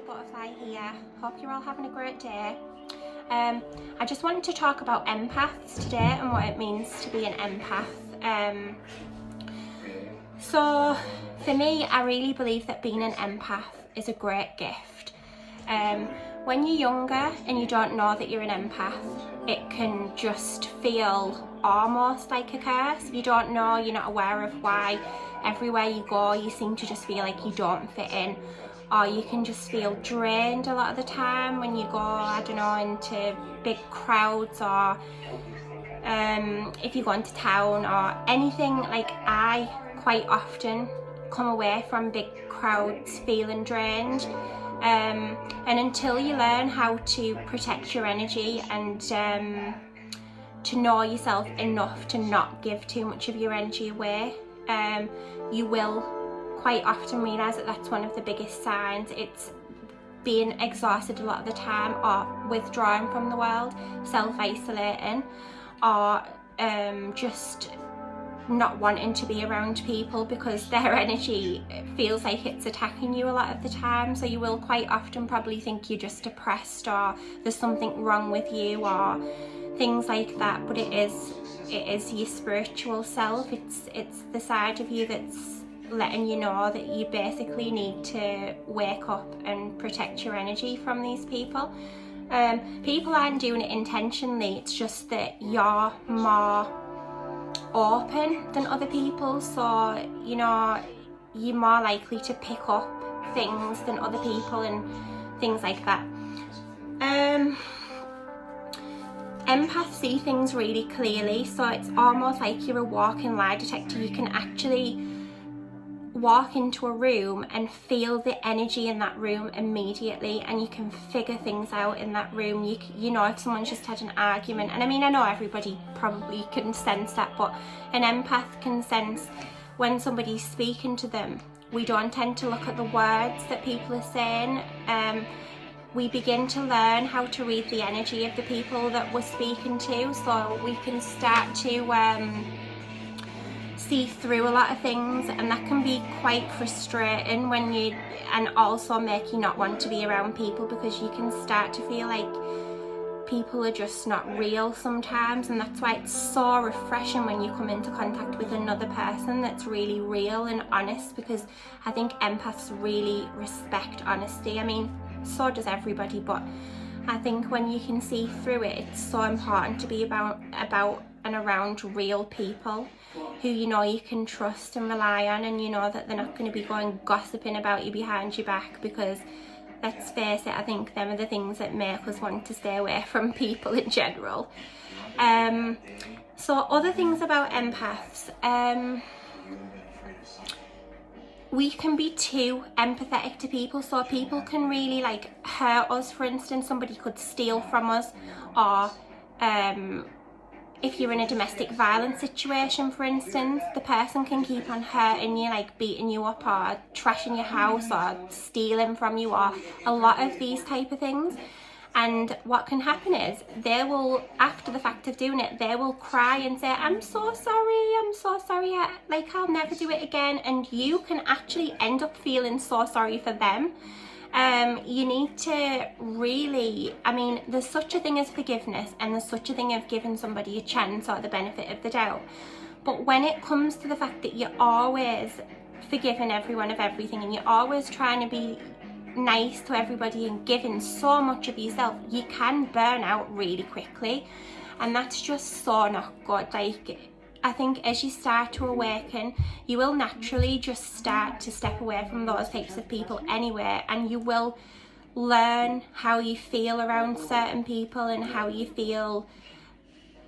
Butterfly here. Hope you're all having a great day. I just wanted to talk about empaths today and what it means to be an empath. So for me, I really believe that being an empath is a great gift. When you're younger and you don't know that you're an empath, it can just feel almost like a curse. You don't know, you're not aware of why. Everywhere you go, you seem to just feel like you don't fit in, or you can just feel drained a lot of the time when you go, I don't know, into big crowds, or if you go into town or anything. Like, I quite often come away from big crowds feeling drained. And until you learn how to protect your energy and to know yourself enough to not give too much of your energy away, you will quite often realise that that's one of the biggest signs. It's being exhausted a lot of the time, or withdrawing from the world, self-isolating, or just not wanting to be around people because their energy feels like it's attacking you a lot of the time. So you will quite often probably think you're just depressed, or there's something wrong with you, or things like that. But it is your spiritual self. It's the side of you that's letting you know that you basically need to wake up and protect your energy from these people. People aren't doing it intentionally, it's just that you're more open than other people, so you know, you're more likely to pick up things than other people and things like that. Empaths see things really clearly, so it's almost like you're a walking lie detector. You can actually walk into a room and feel the energy in that room immediately, and you can figure things out in that room. You know if someone's just had an argument, and I mean, I know everybody probably can sense that, but an empath can sense when somebody's speaking to them. We don't tend to look at the words that people are saying. We begin to learn how to read the energy of the people that we're speaking to, so we can start to see through a lot of things, and that can be quite frustrating and also make you not want to be around people, because you can start to feel like people are just not real sometimes. And that's why it's so refreshing when you come into contact with another person that's really real and honest, because I think empaths really respect honesty. I mean, so does everybody, but I think when you can see through it, it's so important to be about and around real people who you know you can trust and rely on, and you know that they're not going to be going gossiping about you behind your back, because let's face it, I think them are the things that make us want to stay away from people in general. So other things about empaths, we can be too empathetic to people, so people can really like hurt us. For instance, somebody could steal from us, or if you're in a domestic violence situation, for instance, the person can keep on hurting you, like beating you up, or trashing your house, or stealing from you, or a lot of these type of things. And what can happen is they will, after the fact of doing it, they will cry and say, I'm so sorry, I'll never do it again. And you can actually end up feeling so sorry for them. You need to really, I mean, there's such a thing as forgiveness, and there's such a thing of giving somebody a chance or the benefit of the doubt. But when it comes to the fact that you're always forgiving everyone of everything, and you're always trying to be nice to everybody and giving so much of yourself, you can burn out really quickly, and that's just so not good. Like, I think as you start to awaken, you will naturally just start to step away from those types of people anyway, and you will learn how you feel around certain people and how you feel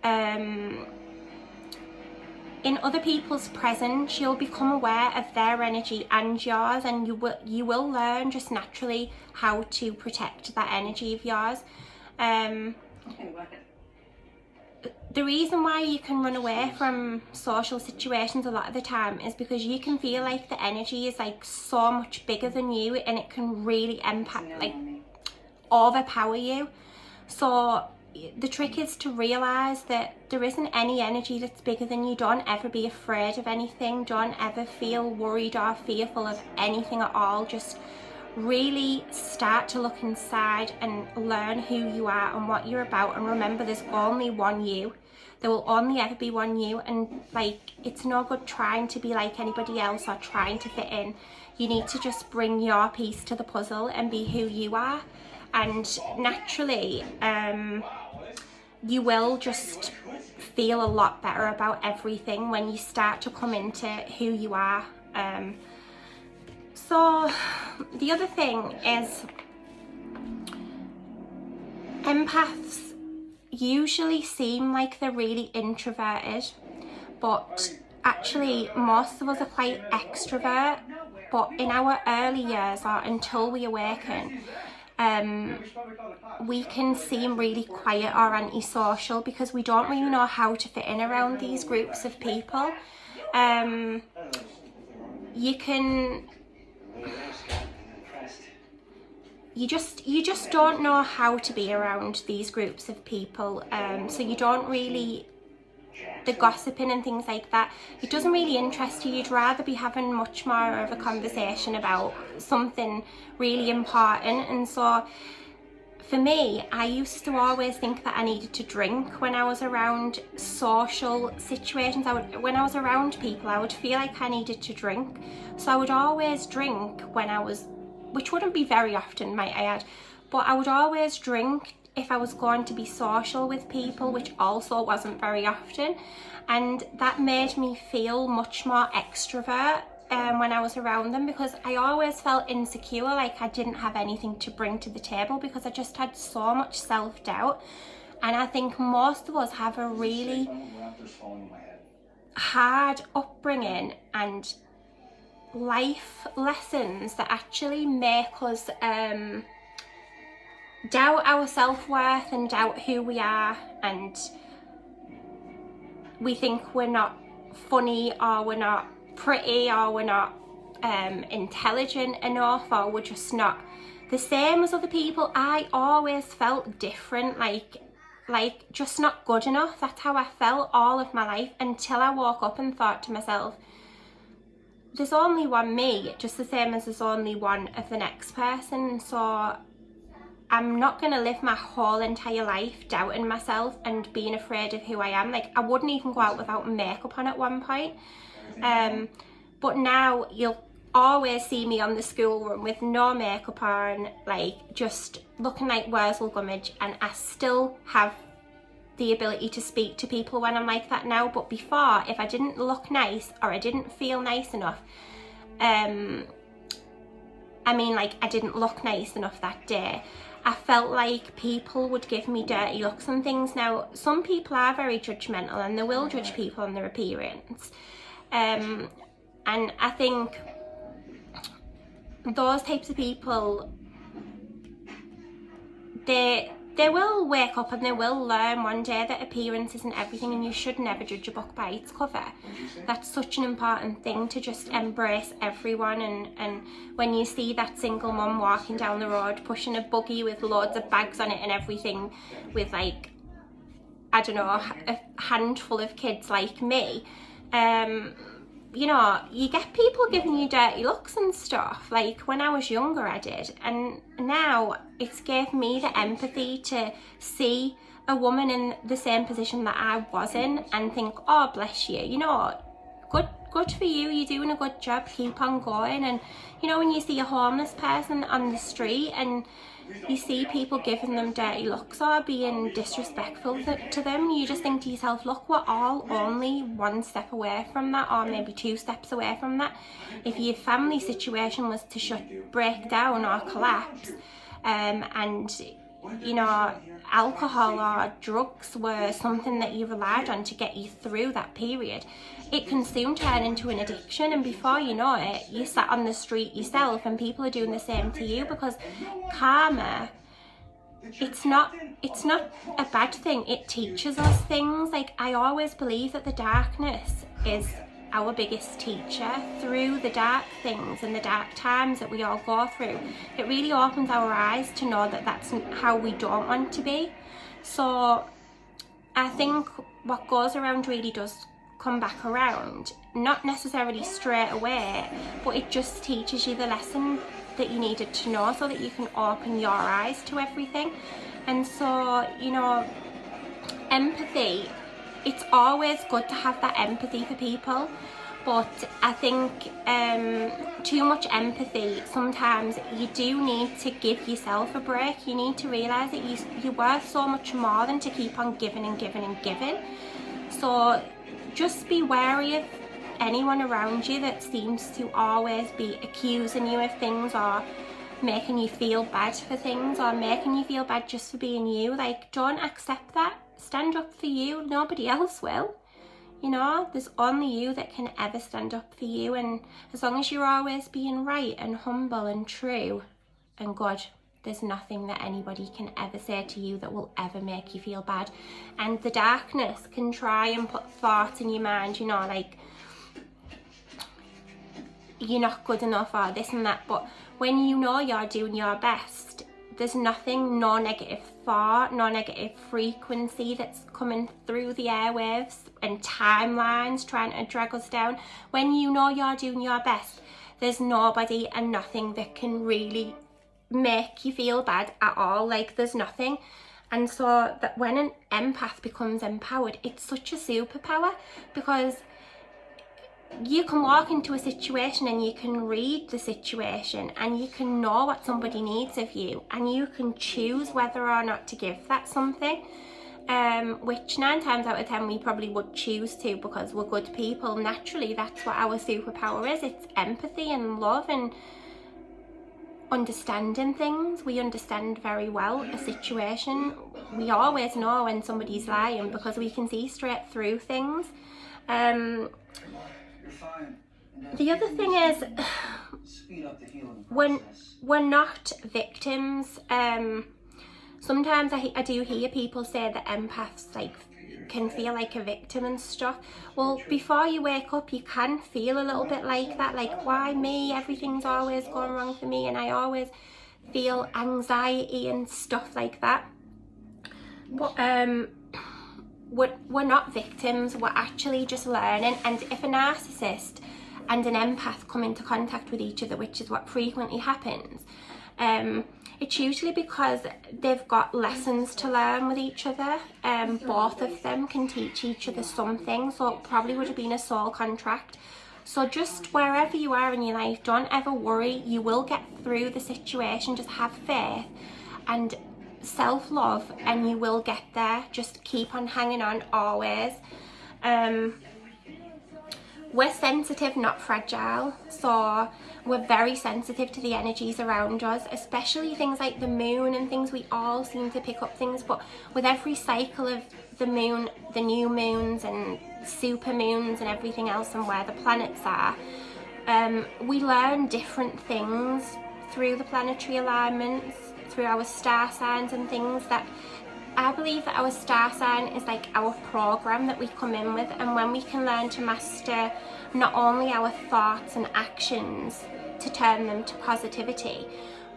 in other people's presence. You'll become aware of their energy and yours, and you will learn just naturally how to protect that energy of yours. The reason why you can run away from social situations a lot of the time is because you can feel like the energy is like so much bigger than you, and it can really overpower you. So the trick is to realise that there isn't any energy that's bigger than you. Don't ever be afraid of anything. Don't ever feel worried or fearful of anything at all. Just really start to look inside and learn who you are and what you're about, and remember there's only one you. There will only ever be one you, and like, it's no good trying to be like anybody else or trying to fit in. You need to just bring your piece to the puzzle and be who you are, and naturally you will just feel a lot better about everything when you start to come into who you are. So the other thing is, empaths usually seem like they're really introverted, but actually most of us are quite extrovert. But in our early years, or until we awaken, we can seem really quiet or antisocial because we don't really know how to fit in around these groups of people. You just don't know how to be around these groups of people, so you don't really, the gossiping and things like that, it doesn't really interest you. You'd rather be having much more of a conversation about something really important. And so for me, I used to always think that I needed to drink when I was around social situations. When I was around people, I would feel like I needed to drink, so I would always drink when I was, which wouldn't be very often, might I add, but I would always drink if I was going to be social with people, which also wasn't very often, and that made me feel much more extrovert when I was around them, because I always felt insecure, like I didn't have anything to bring to the table because I just had so much self-doubt. And I think most of us have a really hard upbringing and life lessons that actually make us doubt our self-worth and doubt who we are, and we think we're not funny, or we're not pretty, or we're not intelligent enough, or we're just not the same as other people. I always felt different, like just not good enough. That's how I felt all of my life, until I woke up and thought to myself, there's only one me, just the same as there's only one of the next person. So I'm not going to live my whole entire life doubting myself and being afraid of who I am. Like, I wouldn't even go out without makeup on at one point. But now you'll always see me on the school run with no makeup on, like just looking like Wurzel Gummidge, and I still have the ability to speak to people when I'm like that now. But before, if I didn't look nice or I didn't feel nice enough, I didn't look nice enough that day, I felt like people would give me dirty looks and things. Now, some people are very judgmental and they will judge people on their appearance. And I think those types of people, they will wake up and they will learn one day that appearance isn't everything, and you should never judge a book by its cover. That's such an important thing, to just embrace everyone. And when you see that single mum walking down the road pushing a buggy with loads of bags on it and everything, with like, I don't know, a handful of kids like me, you know, you get people giving you dirty looks and stuff. Like, when I was younger I did, and now it's gave me the empathy to see a woman in the same position that I was in and think, oh bless you, you know, good for you, you're doing a good job, keep on going. And you know, when you see a homeless person on the street and you see people giving them dirty looks or being disrespectful to them, you just think to yourself, look, we're all only one step away from that, or maybe 2 steps away from that. If your family situation was to break down or collapse, and you know, alcohol or drugs were something that you relied on to get you through that period, it can soon turn into an addiction, and before you know it, you sat on the street yourself and people are doing the same to you. Because karma, it's not a bad thing, it teaches us things. Like, I always believe that the darkness is our biggest teacher. Through the dark things and the dark times that we all go through, it really opens our eyes to know that that's how we don't want to be. So I think what goes around really does come back around, not necessarily straight away, but it just teaches you the lesson that you needed to know so that you can open your eyes to everything. And so, you know, empathy, it's always good to have that empathy for people, but I think too much empathy, sometimes you do need to give yourself a break. You need to realise that you're worth so much more than to keep on giving and giving and giving. So just be wary of anyone around you that seems to always be accusing you of things, or making you feel bad for things, or making you feel bad just for being you. Like, don't accept that. Stand up for you. Nobody else will. You know, there's only you that can ever stand up for you, and as long as you're always being right and humble and true and good, there's nothing that anybody can ever say to you that will ever make you feel bad. And the darkness can try and put thoughts in your mind, you know, like, you're not good enough or this and that, but when you know you're doing your best, there's nothing, no negative thought, no negative frequency that's coming through the airwaves and timelines trying to drag us down. When you know you're doing your best, there's nobody and nothing that can really make you feel bad at all. Like, there's nothing. And so that when an empath becomes empowered, it's such a superpower, because you can walk into a situation and you can read the situation and you can know what somebody needs of you, and you can choose whether or not to give that something, which 9 times out of 10 we probably would choose to, because we're good people. Naturally, that's what our superpower is. It's empathy and love and understanding things. We understand very well a situation. We always know when somebody's lying because we can see straight through things. The other thing is, when we're not victims, sometimes I do hear people say that empaths like can feel like a victim and stuff. Well, before you wake up, you can feel a little bit like that, like, why me? Everything's always going wrong for me, and I always feel anxiety and stuff like that. But we're not victims, we're actually just learning. And if a narcissist and an empath come into contact with each other, which is what frequently happens, it's usually because they've got lessons to learn with each other. Both of them can teach each other something, so it probably would have been a soul contract. So just wherever you are in your life, don't ever worry, you will get through the situation. Just have faith and self-love and you will get there. Just keep on hanging on always. We're sensitive, not fragile, so we're very sensitive to the energies around us, especially things like the moon and things. We all seem to pick up things, but with every cycle of the moon, the new moons and super moons and everything else, and where the planets are, we learn different things through the planetary alignments, through our star signs and things. That I believe that our star sign is like our program that we come in with, and when we can learn to master not only our thoughts and actions to turn them to positivity,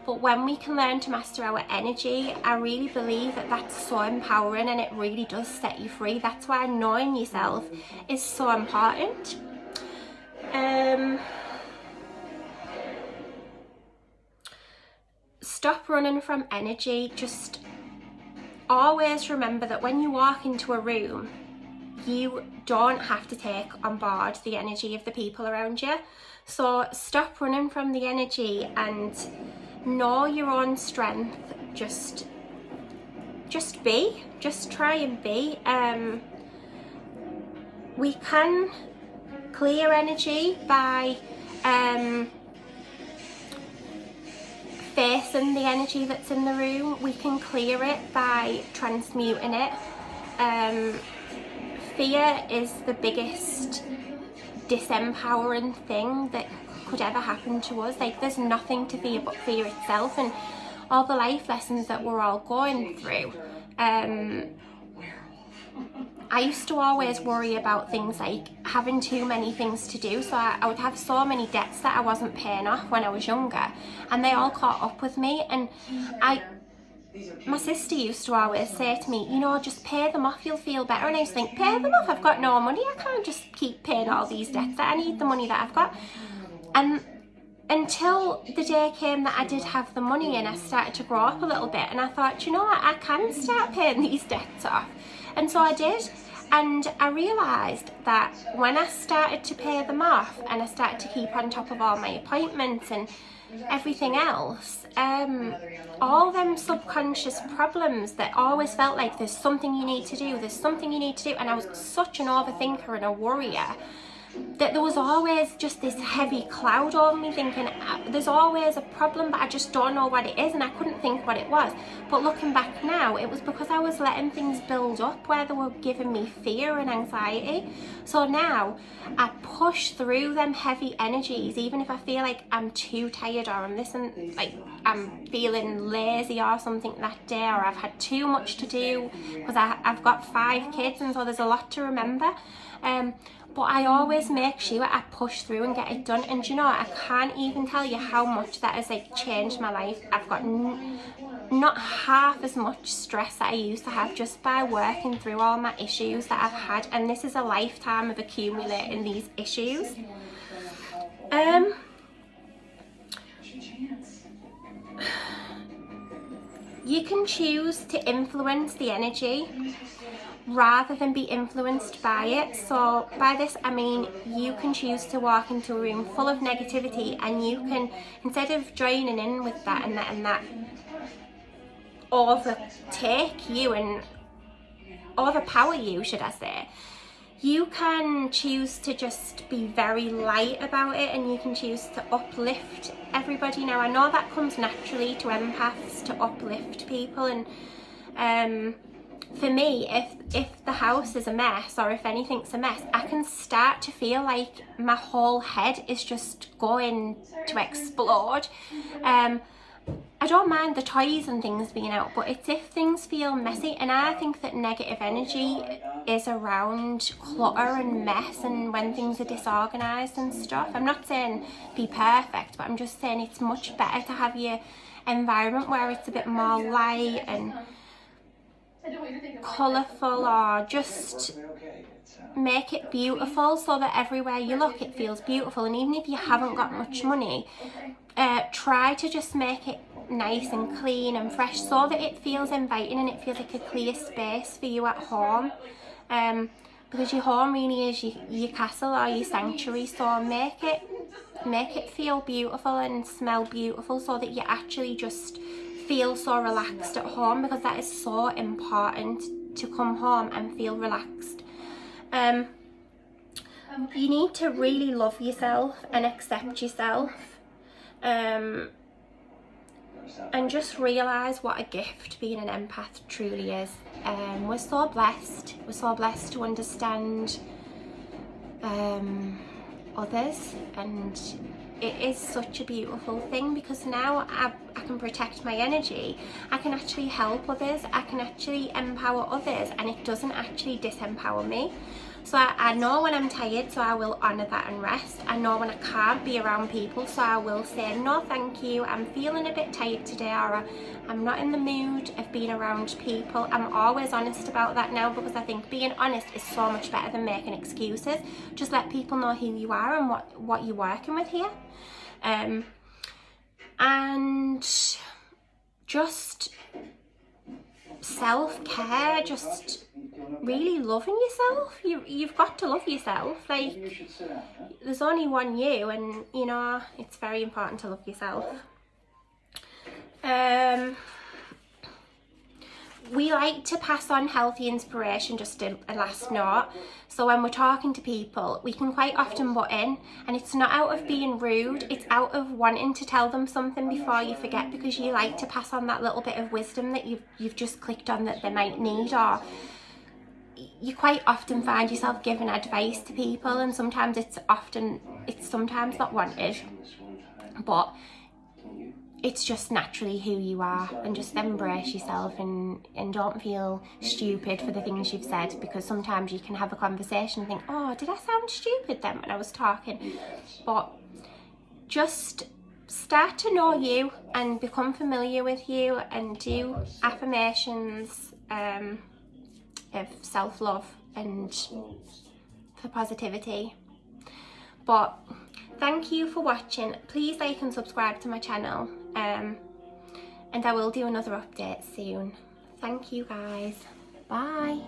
but when we can learn to master our energy, I really believe that that's so empowering, and it really does set you free. That's why knowing yourself is so important. Stop running from energy. Just always remember that when you walk into a room, you don't have to take on board the energy of the people around you. So stop running from the energy and know your own strength. Just be. Just try and be. We can clear energy by facing the energy that's in the room. We can clear it by transmuting it. Fear is the biggest disempowering thing that could ever happen to us. Like, there's nothing to fear but fear itself, and all the life lessons that we're all going through. I used to always worry about things like having too many things to do, so I would have so many debts that I wasn't paying off when I was younger, and they all caught up with me. And my sister used to always say to me, you know, just pay them off, you'll feel better. And I used to think, pay them off? I've got no money, I can't just keep paying all these debts. I need the money that I've got. And until the day came that I did have the money and I started to grow up a little bit, and I thought, you know what, I can start paying these debts off. And so I did. And I realised that when I started to pay them off and I started to keep on top of all my appointments and everything else, all them subconscious problems that always felt like there's something you need to do, and I was such an overthinker and a worrier, that there was always just this heavy cloud over me thinking there's always a problem, but I just don't know what it is, and I couldn't think what it was. But looking back now, it was because I was letting things build up where they were giving me fear and anxiety. So now I push through them heavy energies, even if I feel like I'm too tired, or I'm feeling lazy or something that day, or I've had too much to do because I've got 5 kids, and so there's a lot to remember. But I always make sure I push through and get it done. And you know, I can't even tell you how much that has like changed my life. I've got not half as much stress that I used to have just by working through all my issues that I've had. And this is a lifetime of accumulating these issues. You can choose to influence the energy rather than be influenced by it. So by this I mean you can choose to walk into a room full of negativity, and you can, instead of joining in with that and that overtake you and overpower you, should I say, you can choose to just be very light about it, and you can choose to uplift everybody. Now I know that comes naturally to empaths, to uplift people, and for me, if the house is a mess, or if anything's a mess, I can start to feel like my whole head is just going to explode. I don't mind the toys and things being out, but it's if things feel messy. And I think that negative energy is around clutter and mess, and when things are disorganised and stuff. I'm not saying be perfect, but I'm just saying it's much better to have your environment where it's a bit more light and colourful, or just make it beautiful so that everywhere you look it feels beautiful. And even if you haven't got much money, try to just make it nice and clean and fresh so that it feels inviting and it feels like a clear space for you at home, because your home really is your castle or your sanctuary. So make it feel beautiful and smell beautiful so that you actually just feel so relaxed at home, because that is so important, to come home and feel relaxed. You need to really love yourself and accept yourself, and just realise what a gift being an empath truly is. We're so blessed to understand others, and it is such a beautiful thing, because now I can protect my energy, I can actually help others, I can actually empower others, and it doesn't actually disempower me. So I know when I'm tired, so I will honour that and rest. I know when I can't be around people, so I will say no thank you, I'm feeling a bit tired today, or I'm not in the mood of being around people. I'm always honest about that now, because I think being honest is so much better than making excuses. Just let people know who you are and what you're working with here. And just self-care, just really loving yourself. You've got to love yourself. Like, there's only one you, and you know, it's very important to love yourself. We like to pass on healthy inspiration, just a last note. So when we're talking to people, we can quite often butt in, and it's not out of being rude, it's out of wanting to tell them something before you forget, because you like to pass on that little bit of wisdom that you've just clicked on that they might need. Or you quite often find yourself giving advice to people, and sometimes it's sometimes not wanted, but it's just naturally who you are. And just embrace yourself, and don't feel stupid for the things you've said, because sometimes you can have a conversation and think, oh, did I sound stupid then when I was talking? But just start to know you and become familiar with you, and do affirmations of self-love and for positivity. But Thank you for watching. Please like and subscribe to my channel, and I will do another update soon. Thank you guys. Bye.